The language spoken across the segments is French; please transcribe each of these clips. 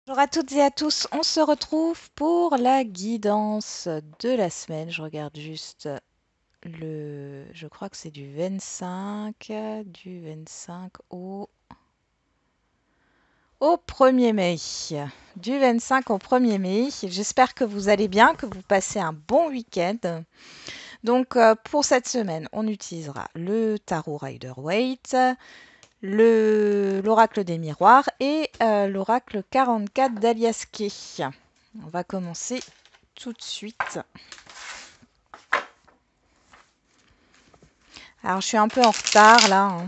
Bonjour à toutes et à tous, on se retrouve pour la guidance de la semaine. Je regarde juste je crois que c'est du 25 au 1er mai. Du 25 au 1er mai. J'espère que vous allez bien, que vous passez un bon week-end. Donc pour cette semaine, on utilisera le tarot Rider-Waite, l'oracle des miroirs et l'oracle 44 d'Alias Kay. On va commencer tout de suite. Alors je suis un peu en retard là, hein.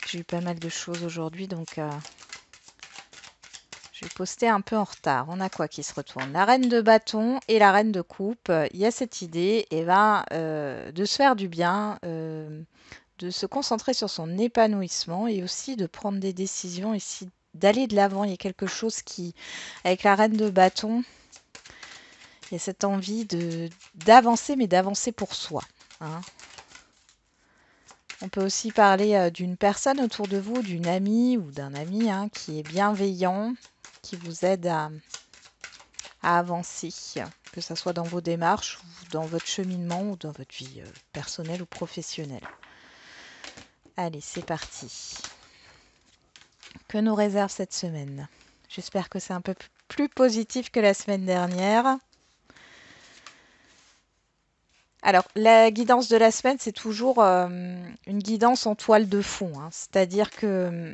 J'ai eu pas mal de choses aujourd'hui, donc je vais poster un peu en retard. On a quoi qui se retourne? La reine de bâton et la reine de coupe. Il y a cette idée de se faire du bien, de se concentrer sur son épanouissement et aussi de prendre des décisions ici, d'aller de l'avant. Il y a quelque chose qui, avec la reine de bâton, il y a cette envie d'avancer, mais d'avancer pour soi, hein. On peut aussi parler d'une personne autour de vous, d'une amie ou d'un ami, hein, qui est bienveillant, qui vous aide à avancer, que ce soit dans vos démarches, ou dans votre cheminement ou dans votre vie personnelle ou professionnelle. Allez, c'est parti. Que nous réserve cette semaine? J'espère que c'est un peu plus positif que la semaine dernière. Alors, la guidance de la semaine, c'est toujours une guidance en toile de fond, hein. C'est-à-dire que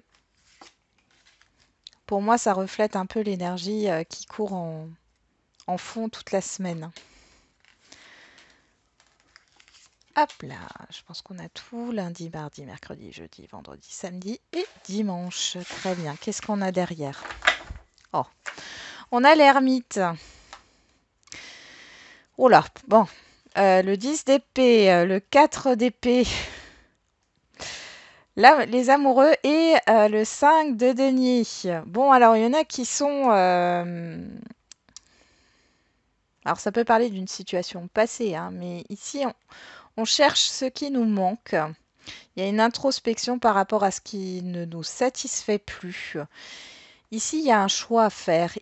pour moi, ça reflète un peu l'énergie qui court en fond toute la semaine. Hop là, je pense qu'on a tout. Lundi, mardi, mercredi, jeudi, vendredi, samedi et dimanche. Très bien. Qu'est-ce qu'on a derrière? Oh, on a l'ermite. Oh là, bon. Le 10 d'épée, le 4 d'épée. Là, les amoureux et le 5 de denier. Bon, alors il y en a qui sont... alors ça peut parler d'une situation passée, hein, mais ici on cherche ce qui nous manque. Il y a une introspection par rapport à ce qui ne nous satisfait plus. Ici, il y a un choix à faire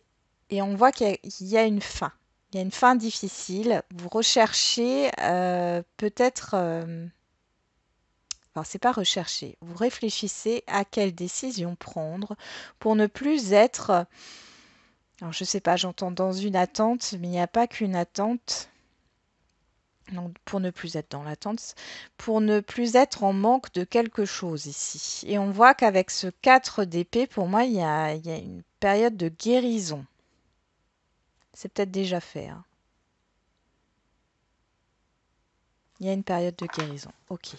et on voit qu'il y a une fin. Il y a une fin difficile. Vous recherchez peut-être... enfin, c'est pas rechercher. Vous réfléchissez à quelle décision prendre pour ne plus être... alors, je sais pas, j'entends dans une attente, mais il n'y a pas qu'une attente. Donc, pour ne plus être dans l'attente, pour ne plus être en manque de quelque chose ici. Et on voit qu'avec ce 4 d'épée, pour moi, il y a une période de guérison. C'est peut-être déjà fait, hein. Il y a une période de guérison. Ok.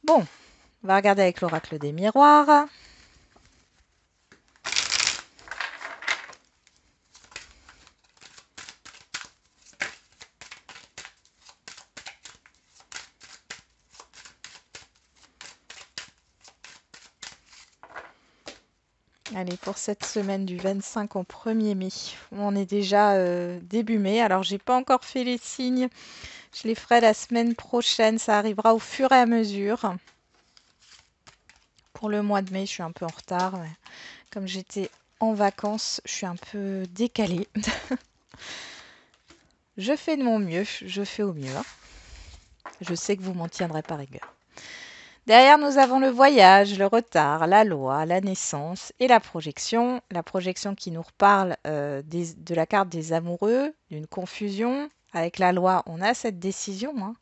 Bon, on va regarder avec l'oracle des miroirs. Allez, pour cette semaine du 25 au 1er mai, on est déjà début mai. Alors, j'ai pas encore fait les signes. Je les ferai la semaine prochaine. Ça arrivera au fur et à mesure. Pour le mois de mai, je suis un peu en retard. Mais comme j'étais en vacances, je suis un peu décalée. Je fais de mon mieux. Je fais au mieux, hein. Je sais que vous m'en tiendrez par rigueur. Derrière, nous avons le voyage, le retard, la loi, la naissance et la projection. La projection qui nous reparle de la carte des amoureux, d'une confusion. Avec la loi, on a cette décision, hein.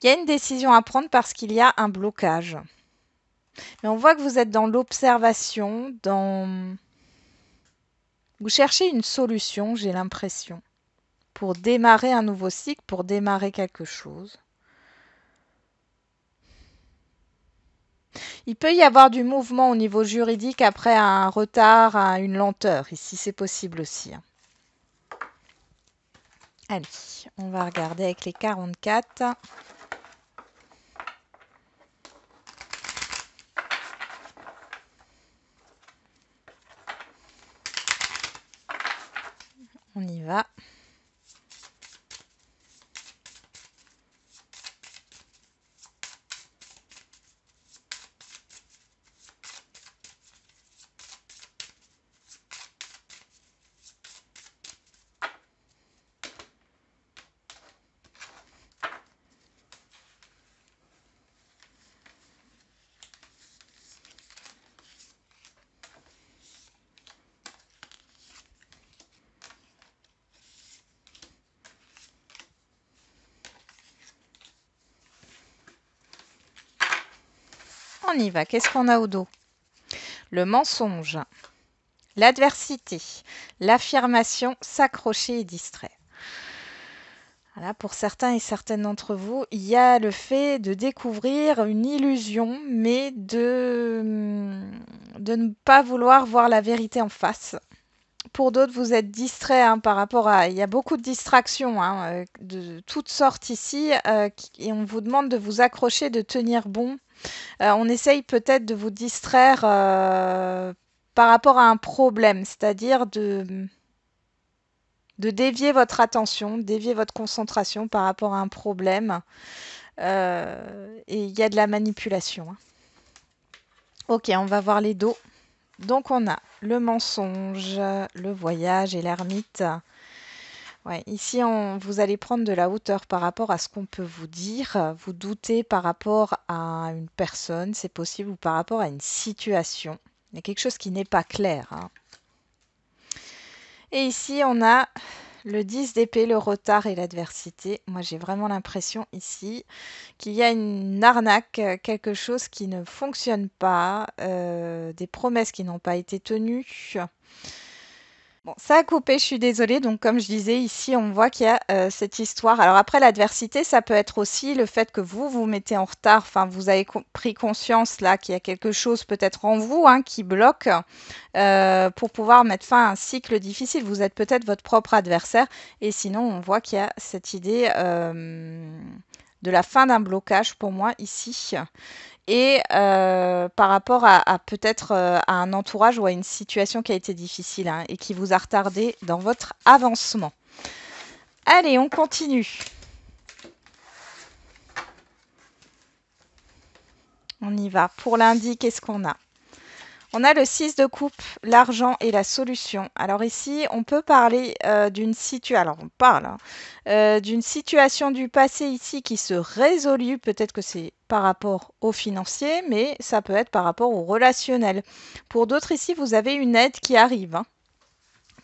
Il y a une décision à prendre parce qu'il y a un blocage. Mais on voit que vous êtes dans l'observation, vous cherchez une solution, j'ai l'impression, pour démarrer un nouveau cycle, pour démarrer quelque chose. Il peut y avoir du mouvement au niveau juridique après un retard, une lenteur. Ici, c'est possible aussi, hein. Allez, on va regarder avec les 44. On y va. On y va. Qu'est-ce qu'on a au dos? Le mensonge, l'adversité, l'affirmation, s'accrocher et distraire. Voilà, pour certains et certaines d'entre vous, il y a le fait de découvrir une illusion, mais de ne pas vouloir voir la vérité en face. Pour d'autres, vous êtes distrait par rapport à... Il y a beaucoup de distractions de toutes sortes ici et on vous demande de vous accrocher, de tenir bon. On essaye peut-être de vous distraire par rapport à un problème, c'est-à-dire de dévier votre attention, dévier votre concentration par rapport à un problème. Et il y a de la manipulation. Ok, on va voir les dos. Donc on a le mensonge, le voyage et l'ermite. Ouais, ici, vous allez prendre de la hauteur par rapport à ce qu'on peut vous dire. Vous doutez par rapport à une personne, c'est possible, ou par rapport à une situation. Il y a quelque chose qui n'est pas clair. Et ici, on a le 10 d'épée, le retard et l'adversité. Moi, j'ai vraiment l'impression ici qu'il y a une arnaque, quelque chose qui ne fonctionne pas, des promesses qui n'ont pas été tenues. Bon, ça a coupé, je suis désolée. Donc, comme je disais, ici, on voit qu'il y a cette histoire. Alors après, l'adversité, ça peut être aussi le fait que vous vous mettez en retard. Enfin, vous avez pris conscience là qu'il y a quelque chose peut-être en vous qui bloque pour pouvoir mettre fin à un cycle difficile. Vous êtes peut-être votre propre adversaire. Et sinon, on voit qu'il y a cette idée de la fin d'un blocage pour moi ici. Et par rapport à peut-être à un entourage ou à une situation qui a été difficile et qui vous a retardé dans votre avancement. Allez, on continue. On y va. Pour lundi, qu'est-ce qu'on a? On a le 6 de coupe, l'argent et la solution. Alors ici, on peut parler d'une situation. Alors on parle d'une situation du passé ici qui se résolue. Peut-être que c'est par rapport au financier, mais ça peut être par rapport au relationnel. Pour d'autres ici, vous avez une aide qui arrive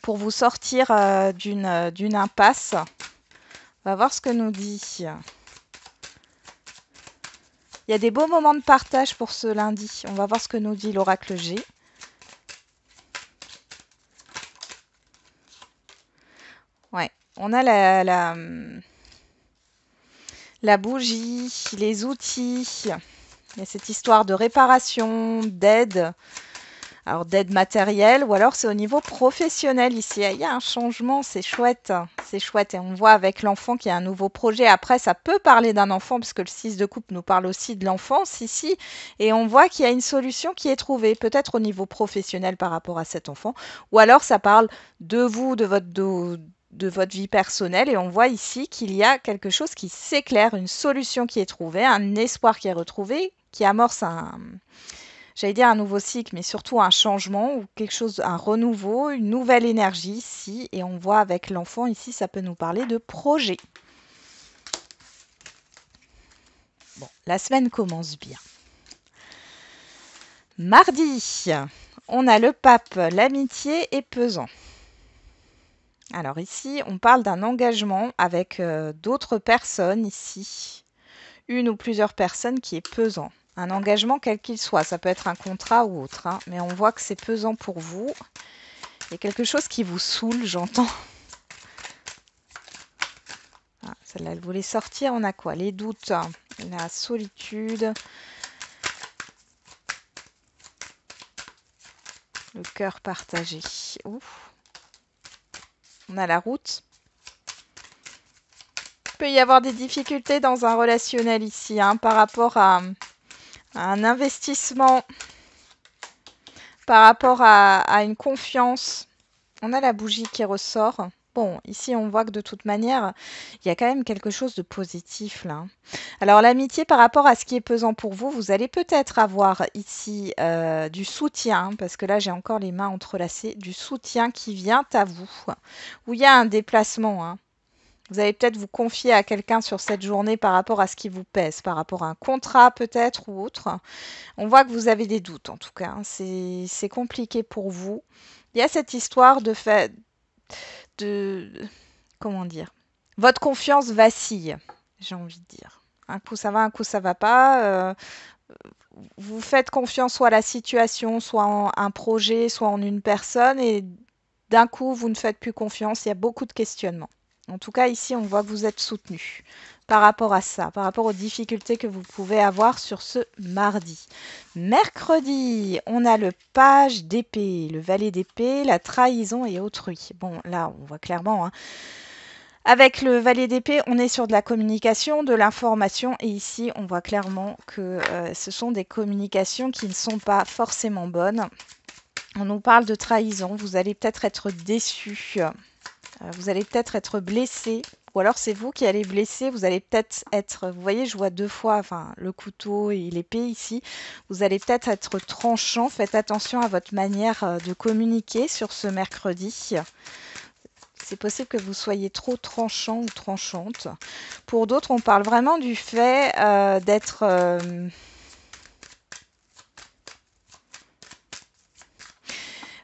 pour vous sortir d'une impasse. On va voir ce que nous dit. Il y a des beaux moments de partage pour ce lundi. On va voir ce que nous dit l'oracle G. Ouais, on a la bougie, les outils. Il y a cette histoire de réparation, d'aide. Alors d'aide matérielle ou alors c'est au niveau professionnel ici. Il y a un changement, c'est chouette. C'est chouette. Et on voit avec l'enfant qu'il y a un nouveau projet. Après, ça peut parler d'un enfant puisque le 6 de coupe nous parle aussi de l'enfance ici. Et on voit qu'il y a une solution qui est trouvée, peut-être au niveau professionnel par rapport à cet enfant. Ou alors ça parle de vous, de votre vie personnelle et on voit ici qu'il y a quelque chose qui s'éclaire, une solution qui est trouvée, un espoir qui est retrouvé, qui amorce j'allais dire un nouveau cycle, mais surtout un changement ou quelque chose, un renouveau, une nouvelle énergie ici. Et on voit avec l'enfant ici, ça peut nous parler de projet. Bon, la semaine commence bien. Mardi, on a le pape, l'amitié est pesant. Alors ici, on parle d'un engagement avec d'autres personnes ici. Une ou plusieurs personnes qui est pesant. Un engagement quel qu'il soit. Ça peut être un contrat ou autre. Mais on voit que c'est pesant pour vous. Il y a quelque chose qui vous saoule, j'entends. Ah, celle-là, elle voulait sortir. On a quoi? Les doutes, la solitude, le cœur partagé. Ouf. On a la route. Il peut y avoir des difficultés dans un relationnel ici par rapport à un investissement, par rapport à une confiance. On a la bougie qui ressort. Bon, ici, on voit que de toute manière, il y a quand même quelque chose de positif là. Alors, l'amitié par rapport à ce qui est pesant pour vous, vous allez peut-être avoir ici du soutien, parce que là, j'ai encore les mains entrelacées, du soutien qui vient à vous, où il y a un déplacement. Vous allez peut-être vous confier à quelqu'un sur cette journée par rapport à ce qui vous pèse, par rapport à un contrat peut-être ou autre. On voit que vous avez des doutes en tout cas. C'est compliqué pour vous. Il y a cette histoire de fait de... Comment dire? Votre confiance vacille, j'ai envie de dire. Un coup ça va, un coup ça va pas. vous faites confiance soit à la situation, soit en un projet, soit en une personne, et d'un coup, vous ne faites plus confiance. Il y a beaucoup de questionnements. En tout cas, ici, on voit que vous êtes soutenu par rapport à ça, par rapport aux difficultés que vous pouvez avoir sur ce mardi. Mercredi, on a le page d'épée, le valet d'épée, la trahison et autrui. Bon, là, on voit clairement, hein. Avec le valet d'épée, on est sur de la communication, de l'information, et ici, on voit clairement que ce sont des communications qui ne sont pas forcément bonnes. On nous parle de trahison, vous allez peut-être être déçu, vous allez peut-être être blessé, ou alors c'est vous qui allez blesser, vous allez peut-être être, vous voyez, je vois deux fois, enfin, le couteau et l'épée ici, vous allez peut-être être tranchant, faites attention à votre manière de communiquer sur ce mercredi. C'est possible que vous soyez trop tranchant ou tranchante. Pour d'autres, on parle vraiment du fait d'être...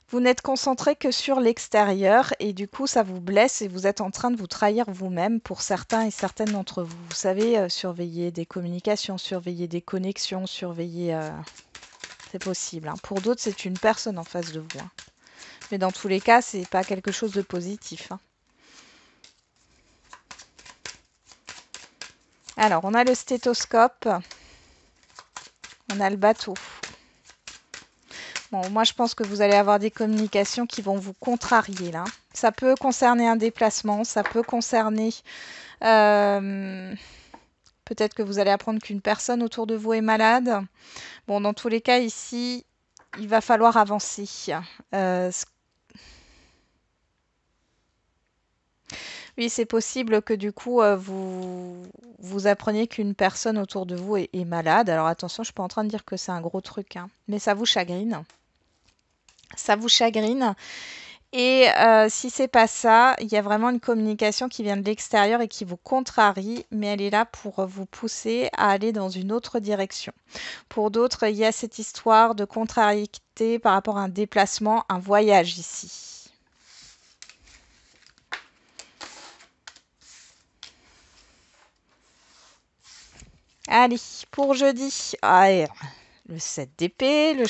vous n'êtes concentré que sur l'extérieur et du coup, ça vous blesse et vous êtes en train de vous trahir vous-même pour certains et certaines d'entre vous. Vous savez, surveiller des communications, surveiller des connexions, surveiller... c'est possible, hein. Pour d'autres, c'est une personne en face de vous, hein. Mais dans tous les cas, c'est pas quelque chose de positif, hein. Alors, on a le stéthoscope, on a le bateau. Bon, moi, je pense que vous allez avoir des communications qui vont vous contrarier, là. Ça peut concerner un déplacement, ça peut concerner... peut-être que vous allez apprendre qu'une personne autour de vous est malade. Bon, dans tous les cas, ici, il va falloir avancer. Oui, c'est possible que du coup, vous appreniez qu'une personne autour de vous est malade. Alors attention, je suis pas en train de dire que c'est un gros truc, hein, mais ça vous chagrine. Ça vous chagrine. Et si c'est pas ça, il y a vraiment une communication qui vient de l'extérieur et qui vous contrarie, mais elle est là pour vous pousser à aller dans une autre direction. Pour d'autres, il y a cette histoire de contrariété par rapport à un déplacement, un voyage ici. Allez, pour jeudi, le 7 d'épée, le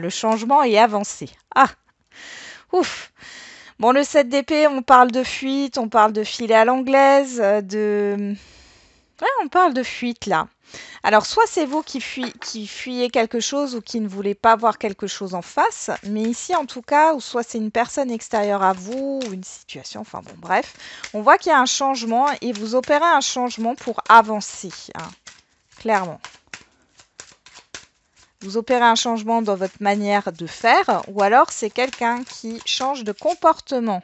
changement est avancé. Ah, ouf. Bon, le 7 d'épée, on parle de fuite, on parle de filet à l'anglaise, Ouais, on parle de fuite là. Alors, soit c'est vous qui fuyez quelque chose ou qui ne voulez pas voir quelque chose en face, mais ici en tout cas, ou soit c'est une personne extérieure à vous, ou une situation, enfin bon, bref, on voit qu'il y a un changement et vous opérez un changement pour avancer, hein, clairement. Vous opérez un changement dans votre manière de faire, ou alors c'est quelqu'un qui change de comportement.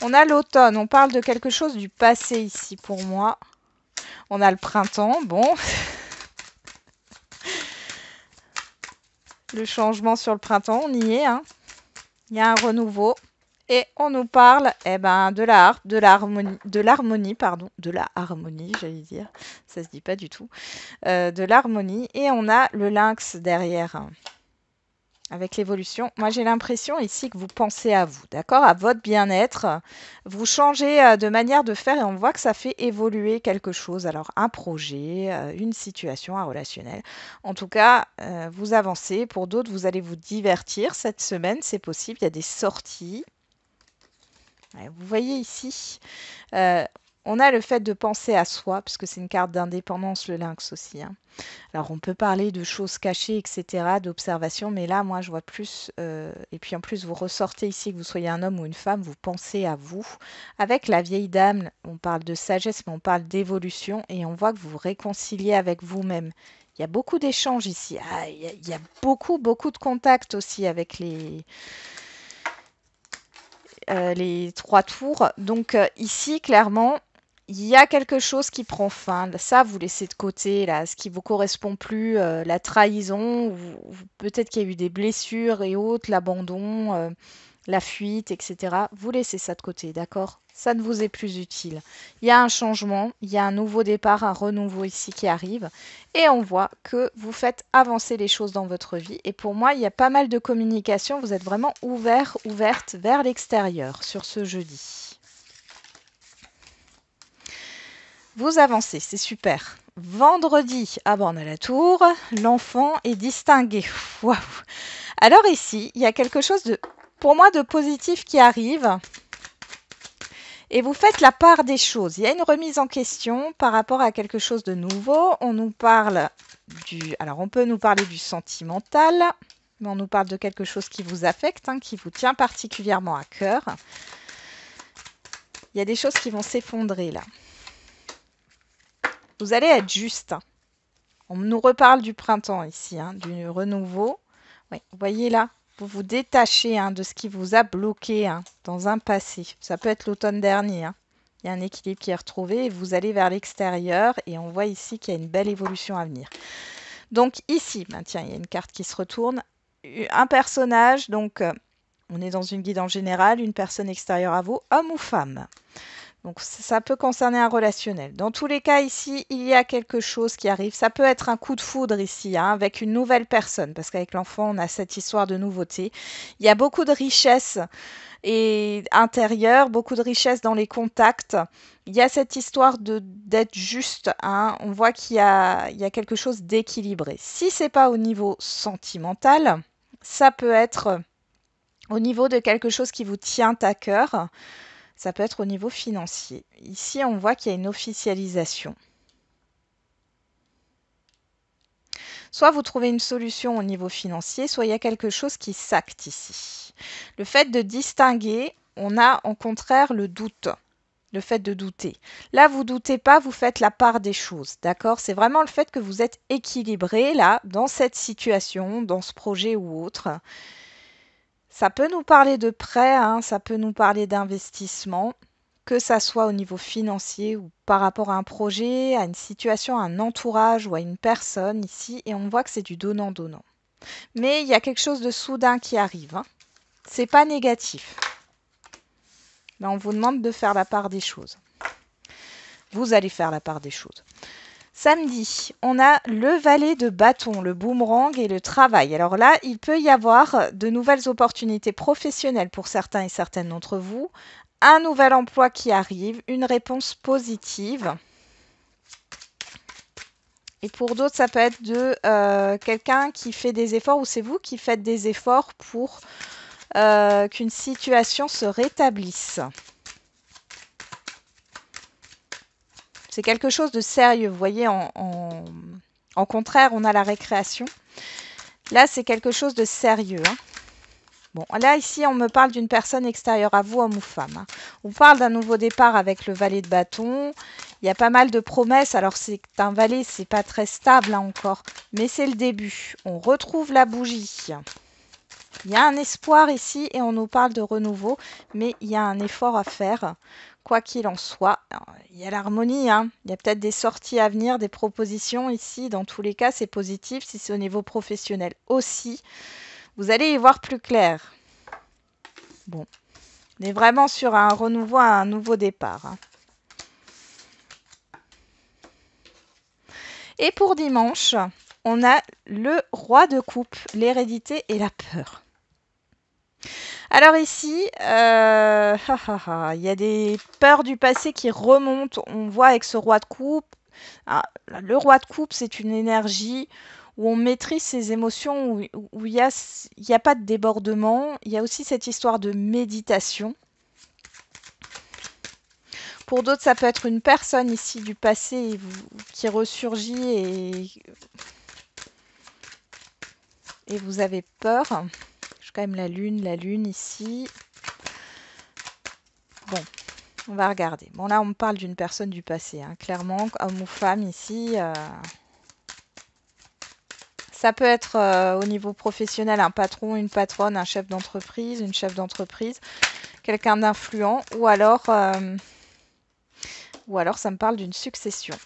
On a l'automne, on parle de quelque chose du passé ici pour moi. On a le printemps, bon. Le changement sur le printemps, on y est, hein. Il y a un renouveau. Et on nous parle de la harmonie, j'allais dire. Ça se dit pas du tout. De l'harmonie. Et on a le lynx derrière, hein. Avec l'évolution, moi j'ai l'impression ici que vous pensez à vous, d'accord, à votre bien-être. Vous changez de manière de faire et on voit que ça fait évoluer quelque chose. Alors un projet, une situation, un relationnel. En tout cas, vous avancez. Pour d'autres, vous allez vous divertir cette semaine, c'est possible. Il y a des sorties. Ouais, vous voyez ici, on a le fait de penser à soi, puisque c'est une carte d'indépendance, le lynx aussi, hein. Alors, on peut parler de choses cachées, etc., d'observation, mais là, moi, je vois plus... et puis, en plus, vous ressortez ici, que vous soyez un homme ou une femme, vous pensez à vous. Avec la vieille dame, on parle de sagesse, mais on parle d'évolution, et on voit que vous vous réconciliez avec vous-même. Il y a beaucoup d'échanges ici. Ah, il y a beaucoup, beaucoup de contacts aussi avec les trois tours. Donc, ici, clairement... il y a quelque chose qui prend fin. Ça, vous laissez de côté, là, ce qui vous correspond plus, la trahison, peut-être qu'il y a eu des blessures et autres, l'abandon, la fuite, etc. Vous laissez ça de côté, d'accord? Ça ne vous est plus utile. Il y a un changement, il y a un nouveau départ, un renouveau ici qui arrive. Et on voit que vous faites avancer les choses dans votre vie. Et pour moi, il y a pas mal de communication. Vous êtes vraiment ouverte vers l'extérieur sur ce jeudi. Vous avancez, c'est super. vendredi. Ah bon, on a la tour. L'enfant est distingué. Waouh. Alors ici, il y a quelque chose de, pour moi, de positif qui arrive. Et vous faites la part des choses. Il y a une remise en question par rapport à quelque chose de nouveau. On nous parle du... Alors, on peut nous parler du sentimental, mais on nous parle de quelque chose qui vous affecte, hein, qui vous tient particulièrement à cœur. Il y a des choses qui vont s'effondrer là. Vous allez être juste. On nous reparle du printemps ici, hein, du renouveau. Oui, vous voyez là, vous vous détachez de ce qui vous a bloqué dans un passé. Ça peut être l'automne dernier. Il y a un équilibre qui est retrouvé et vous allez vers l'extérieur et on voit ici qu'il y a une belle évolution à venir. Donc ici, tiens, il y a une carte qui se retourne. Un personnage, donc on est dans une guide en général, une personne extérieure à vous, homme ou femme. Donc ça peut concerner un relationnel. Dans tous les cas, ici, il y a quelque chose qui arrive. Ça peut être un coup de foudre ici, avec une nouvelle personne, parce qu'avec l'enfant, on a cette histoire de nouveauté. Il y a beaucoup de richesse et intérieure, beaucoup de richesse dans les contacts. Il y a cette histoire d'être juste. On voit qu'il y a quelque chose d'équilibré. Si c'est pas au niveau sentimental, ça peut être au niveau de quelque chose qui vous tient à cœur. Ça peut être au niveau financier. Ici, on voit qu'il y a une officialisation. Soit vous trouvez une solution au niveau financier, soit il y a quelque chose qui s'acte ici. Le fait de distinguer, on a en contraire le doute. Le fait de douter. Là, vous doutez pas, vous faites la part des choses. D'accord? C'est vraiment le fait que vous êtes équilibré là, dans cette situation, dans ce projet ou autre. Ça peut nous parler de prêt, ça peut nous parler d'investissement. Que ça soit au niveau financier ou par rapport à un projet, à une situation, à un entourage ou à une personne ici, et on voit que c'est du donnant-donnant. Mais il y a quelque chose de soudain qui arrive. C'est pas négatif. Mais on vous demande de faire la part des choses. Vous allez faire la part des choses. Samedi, on a le valet de bâton, le boomerang et le travail. Alors là, il peut y avoir de nouvelles opportunités professionnelles pour certains et certaines d'entre vous. Un nouvel emploi qui arrive, une réponse positive. Et pour d'autres, ça peut être de quelqu'un qui fait des efforts ou c'est vous qui faites des efforts pour qu'une situation se rétablisse. C'est quelque chose de sérieux. Vous voyez, en contraire, on a la récréation. Là, c'est quelque chose de sérieux. Bon, là, ici, on me parle d'une personne extérieure à vous, homme ou femme. On parle d'un nouveau départ avec le valet de bâton. Il y a pas mal de promesses. Alors, c'est un valet, c'est pas très stable encore, mais c'est le début. On retrouve la bougie. Il y a un espoir ici et on nous parle de renouveau, mais il y a un effort à faire, quoi qu'il en soit. Alors, il y a l'harmonie, il y a peut-être des sorties à venir, des propositions ici. Dans tous les cas, c'est positif. Si c'est au niveau professionnel aussi, vous allez y voir plus clair. Bon, on est vraiment sur un renouveau, un nouveau départ. Et pour dimanche, on a le roi de coupe, l'hérédité et la peur. Alors ici, il y a des peurs du passé qui remontent. On voit avec ce roi de coupe. Le roi de coupe, c'est une énergie où on maîtrise ses émotions, où il y a pas de débordement. Il y a aussi cette histoire de méditation. Pour d'autres, ça peut être une personne ici du passé qui ressurgit et vous avez peur. J'ai quand même la lune ici. Bon, on va regarder. Bon, là, on me parle d'une personne du passé, clairement, homme ou femme ici. Ça peut être au niveau professionnel un patron, une patronne, un chef d'entreprise, une chef d'entreprise, quelqu'un d'influent, ou alors ça me parle d'une succession.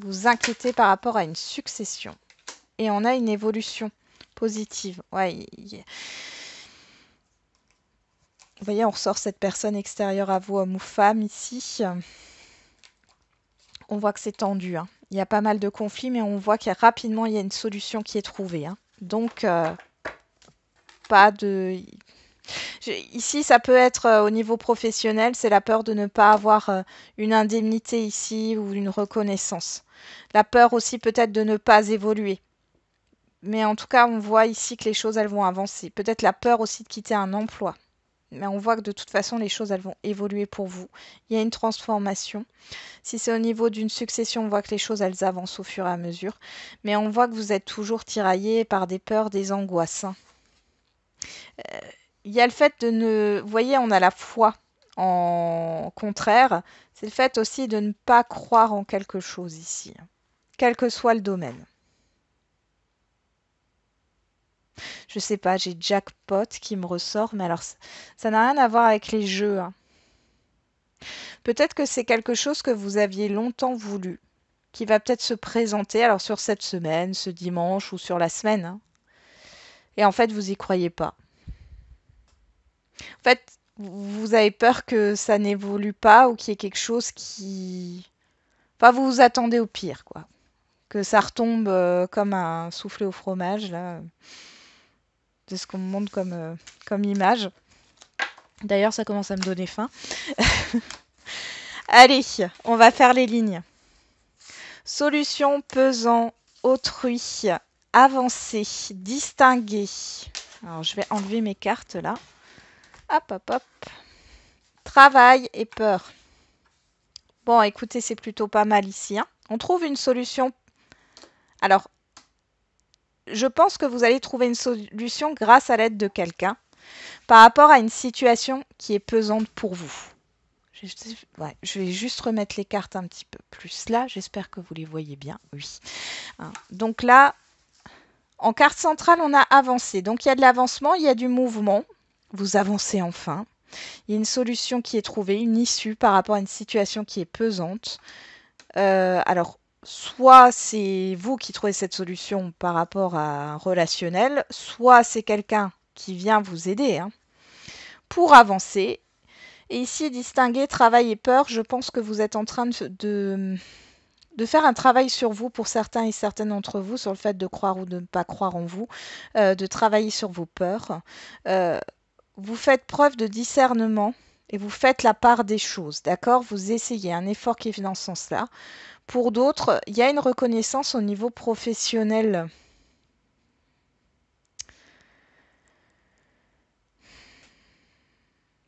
Vous inquiétez par rapport à une succession. Et on a une évolution positive. Ouais, vous voyez, on ressort cette personne extérieure à vous, homme ou femme, ici. On voit que c'est tendu. Il y a pas mal de conflits, mais on voit qu'il y a une solution qui est trouvée. Donc, pas de... Ici, ça peut être au niveau professionnel, c'est la peur de ne pas avoir une indemnité ici ou une reconnaissance. La peur aussi peut-être de ne pas évoluer. Mais en tout cas, on voit ici que les choses, elles vont avancer. Peut-être la peur aussi de quitter un emploi. Mais on voit que de toute façon, les choses, elles vont évoluer pour vous. Il y a une transformation. Si c'est au niveau d'une succession, on voit que les choses, elles avancent au fur et à mesure. Mais on voit que vous êtes toujours tiraillé par des peurs, des angoisses, hein. Il y a le fait de ne... Vous voyez, on a la foi en contraire. C'est le fait aussi de ne pas croire en quelque chose ici, quel que soit le domaine. Je sais pas, j'ai Jackpot qui me ressort, mais alors ça n'a rien à voir avec les jeux, hein. Peut-être que c'est quelque chose que vous aviez longtemps voulu, qui va peut-être se présenter alors sur cette semaine, ce dimanche ou sur la semaine, hein. Et en fait, vous y croyez pas. En fait, vous avez peur que ça n'évolue pas ou qu'il y ait quelque chose qui... Enfin, vous vous attendez au pire, quoi. Que ça retombe comme un soufflé au fromage, là. C'est ce qu'on me montre comme image. D'ailleurs, ça commence à me donner faim. Allez, on va faire les lignes. Solution, pesant, autrui, avancer, distinguer. Alors, je vais enlever mes cartes là. Hop, hop, hop. Travail et peur. Bon, écoutez, c'est plutôt pas mal ici, hein. On trouve une solution. Alors, je pense que vous allez trouver une solution grâce à l'aide de quelqu'un par rapport à une situation qui est pesante pour vous. Ouais, je vais juste remettre les cartes un petit peu plus là. J'espère que vous les voyez bien. Oui. Hein. Donc là, en carte centrale, on a avancé. Donc il y a de l'avancement, il y a du mouvement. Vous avancez enfin. Il y a une solution qui est trouvée, une issue par rapport à une situation qui est pesante. Alors, soit c'est vous qui trouvez cette solution par rapport à un relationnel, soit c'est quelqu'un qui vient vous aider, hein, pour avancer. Et ici, distinguer travail et peur, je pense que vous êtes en train de faire un travail sur vous pour certains et certaines d'entre vous, sur le fait de croire ou de ne pas croire en vous, de travailler sur vos peurs. Vous faites preuve de discernement et vous faites la part des choses, d'accord? Vous essayez un effort qui est dans ce sens-là. Pour d'autres, il y a une reconnaissance au niveau professionnel.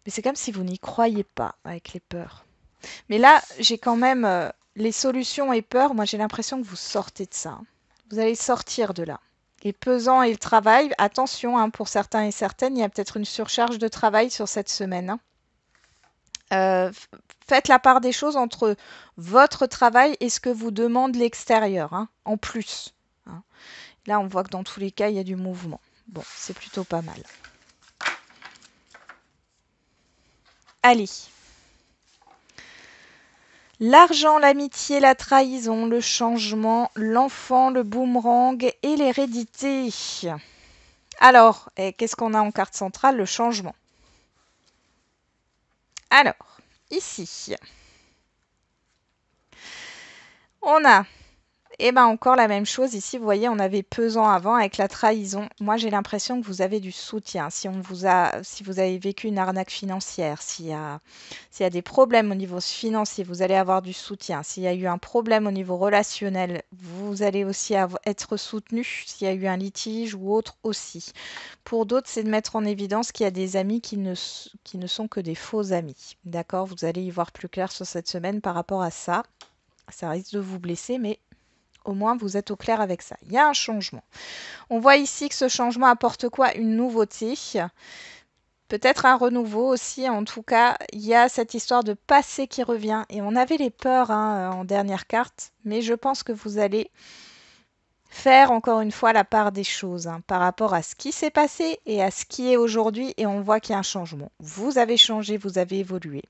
Mais c'est comme si vous n'y croyez pas avec les peurs. Mais là, j'ai quand même les solutions et peurs. Moi, j'ai l'impression que vous sortez de ça. Vous allez sortir de là. Et pesant et le travail, attention, hein, pour certains et certaines, il y a peut-être une surcharge de travail sur cette semaine, hein. Faites la part des choses entre votre travail et ce que vous demande l'extérieur, hein, en plus, hein. Là, on voit que dans tous les cas, il y a du mouvement. Bon, c'est plutôt pas mal. Allez. L'argent, l'amitié, la trahison, le changement, l'enfant, le boomerang et l'hérédité. Alors, qu'est-ce qu'on a en carte centrale? Le changement. Alors, ici, on a encore la même chose. Ici, vous voyez, on avait pesant avant avec la trahison. Moi, j'ai l'impression que vous avez du soutien. Si vous avez vécu une arnaque financière, s'il y a des problèmes au niveau financier, vous allez avoir du soutien. S'il y a eu un problème au niveau relationnel, vous allez aussi être soutenu. S'il y a eu un litige ou autre aussi. Pour d'autres, c'est de mettre en évidence qu'il y a des amis qui ne sont que des faux amis. D'accord? Vous allez y voir plus clair sur cette semaine par rapport à ça. Ça risque de vous blesser, mais au moins, vous êtes au clair avec ça. Il y a un changement. On voit ici que ce changement apporte quoi? Une nouveauté. Peut-être un renouveau aussi. En tout cas, il y a cette histoire de passé qui revient. Et on avait les peurs, hein, en dernière carte. Mais je pense que vous allez faire encore une fois la part des choses, hein, par rapport à ce qui s'est passé et à ce qui est aujourd'hui. Et on voit qu'il y a un changement. Vous avez changé, vous avez évolué.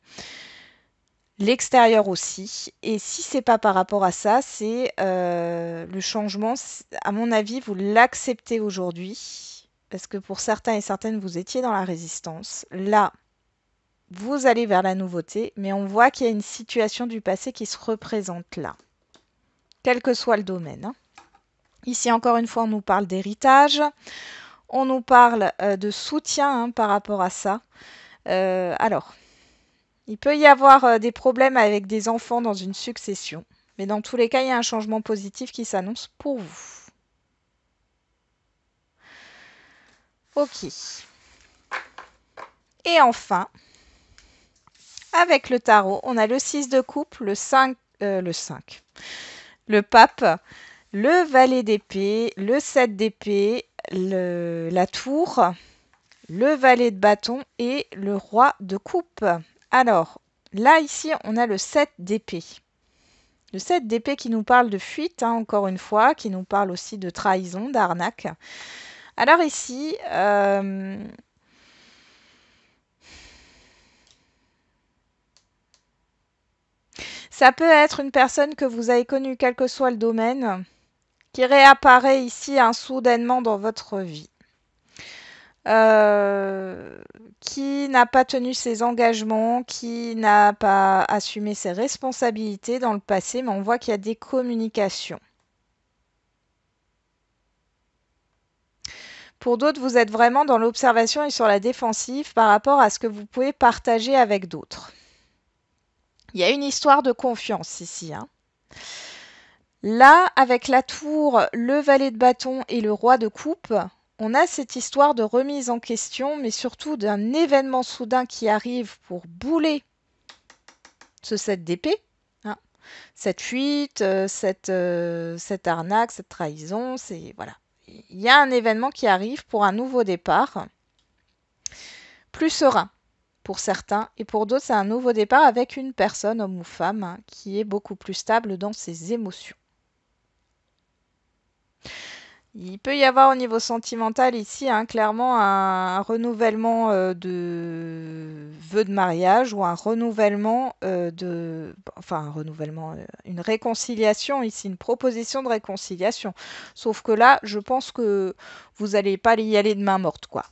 L'extérieur aussi. Et si c'est pas par rapport à ça, c'est le changement. À mon avis, vous l'acceptez aujourd'hui. Parce que pour certains et certaines, vous étiez dans la résistance. Là, vous allez vers la nouveauté. Mais on voit qu'il y a une situation du passé qui se représente là. Quel que soit le domaine, hein. Ici, encore une fois, on nous parle d'héritage. On nous parle de soutien hein, par rapport à ça. Alors, il peut y avoir des problèmes avec des enfants dans une succession. Mais dans tous les cas, il y a un changement positif qui s'annonce pour vous. Ok. Et enfin, avec le tarot, on a le 6 de coupe, le 5, le pape, le valet d'épée, le 7 d'épée, la tour, le valet de bâton et le roi de coupe. Alors, là, ici, on a le 7 d'épée. Le 7 d'épée qui nous parle de fuite, hein, encore une fois, qui nous parle aussi de trahison, d'arnaque. Alors ici, ça peut être une personne que vous avez connue, quel que soit le domaine, qui réapparaît ici hein, soudainement dans votre vie. Qui n'a pas tenu ses engagements, qui n'a pas assumé ses responsabilités dans le passé, mais on voit qu'il y a des communications. Pour d'autres, vous êtes vraiment dans l'observation et sur la défensive par rapport à ce que vous pouvez partager avec d'autres. Il y a une histoire de confiance ici. Hein. Là, avec la tour, le valet de bâton et le roi de coupe, on a cette histoire de remise en question, mais surtout d'un événement soudain qui arrive pour bouler ce 7 d'épée. Hein. Cette fuite, cette arnaque, cette trahison, c'est voilà. Il y a un événement qui arrive pour un nouveau départ, plus serein pour certains, et pour d'autres, c'est un nouveau départ avec une personne, homme ou femme, hein, qui est beaucoup plus stable dans ses émotions. Il peut y avoir au niveau sentimental ici hein, clairement un renouvellement de vœux de mariage ou un renouvellement une réconciliation ici, une proposition de réconciliation. Sauf que là, je pense que vous n'allez pas y aller de main morte, quoi.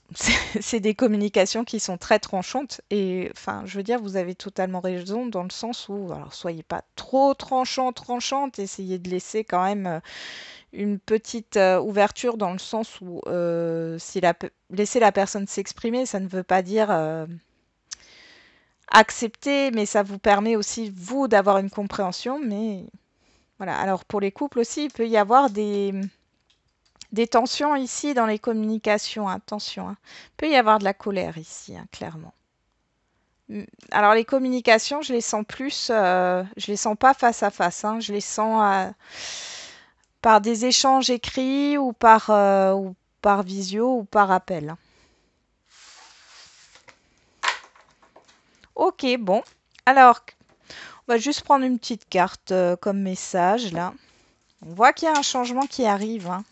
C'est des communications qui sont très tranchantes et enfin, je veux dire, vous avez totalement raison dans le sens où, alors soyez pas trop tranchante, essayez de laisser quand même une petite ouverture dans le sens où laisser la personne s'exprimer, ça ne veut pas dire accepter, mais ça vous permet aussi, vous, d'avoir une compréhension. Mais voilà. Alors pour les couples aussi, il peut y avoir des tensions ici dans les communications. Attention, hein. Il peut y avoir de la colère ici, hein, clairement. Alors les communications, je les sens plus, je les sens pas face à face, hein, je les sens par des échanges écrits ou par visio ou par appel. Ok, bon. Alors, on va juste prendre une petite carte comme message là. On voit qu'il y a un changement qui arrive. Hein.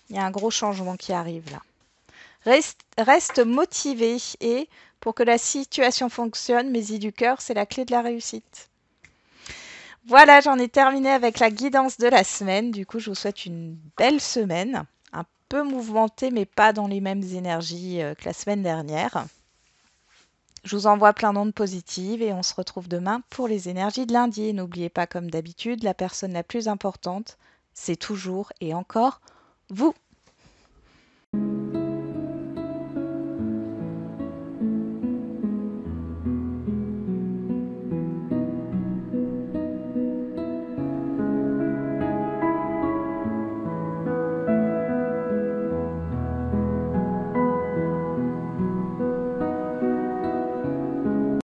Il y a un gros changement qui arrive là. Reste motivé et pour que la situation fonctionne, mes du cœur, c'est la clé de la réussite. Voilà, j'en ai terminé avec la guidance de la semaine. Du coup, je vous souhaite une belle semaine, un peu mouvementée, mais pas dans les mêmes énergies que la semaine dernière. Je vous envoie plein d'ondes positives et on se retrouve demain pour les énergies de lundi. Et n'oubliez pas, comme d'habitude, la personne la plus importante, c'est toujours et encore vous.